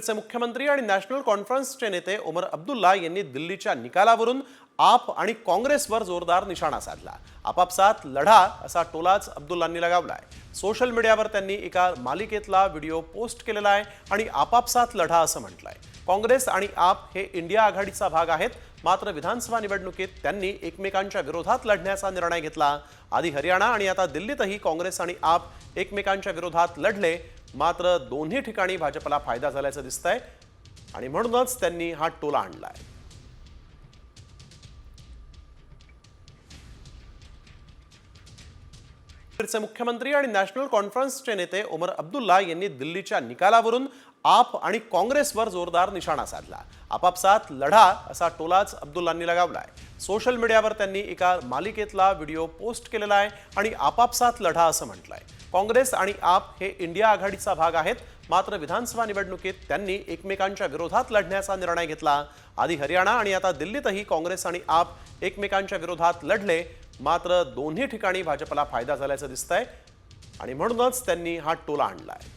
काश्मीरचे मुख्यमंत्री आणि नॅशनल कॉन्फरन्सचे नेते उमर अब्दुल्ला यांनी दिल्लीच्या निकालावरून आप आणि काँग्रेसवर जोरदार निशाणा साधला। आपापसात लढा असा टोलाच अब्दुल्लांनी लगावलाय। सोशल मीडियावर त्यांनी एका मालिकेतला व्हिडिओ पोस्ट केलेला आहे आणि आपापसात लढा असं म्हटलंय। काँग्रेस आणि आप हे इंडिया आघाडीचा भाग आहेत, मात्र विधानसभा निवडणुकीत त्यांनी एकमेकांच्या विरोधात लढण्याचा निर्णय घेतला। आधी हरियाणा आणि आता दिल्लीतही काँग्रेस आणि आप एकमेकांच्या विरोधात लढले, मात्र दोन्ही ठिकाणी भाजपला फायदा झाल्याचं दिसतंय आणि म्हणूनच त्यांनी हा टोला आणलाय। काश्मीरचे मुख्यमंत्री आणि नॅशनल कॉन्फरन्सचे नेते उमर अब्दुल्ला यांनी दिल्लीच्या निकालावरून आप आणि काँग्रेसवर जोरदार निशाणा साधला। आपापसात लढा असा टोलाच अब्दुल्लांनी लगावलाय। सोशल मीडियावर त्यांनी एका मालिकेतला व्हिडिओ पोस्ट केलेला आहे आणि आपापसात लढा असं म्हटलंय। काँग्रेस आणि आप हे इंडिया आघाडीचा भाग आहेत, मात्र विधानसभा निवडणुकीत त्यांनी एकमेकांच्या विरोधात लढण्याचा निर्णय घेतला। आधी हरियाणा आणि आता दिल्लीतही काँग्रेस आणि आप एकमेकांच्या विरोधात लढले, मात्र दोन्ही ठिकाणी भाजपला फायदा झाल्याचं दिसतंय आणि म्हणूनच त्यांनी हा टोला आणलाय।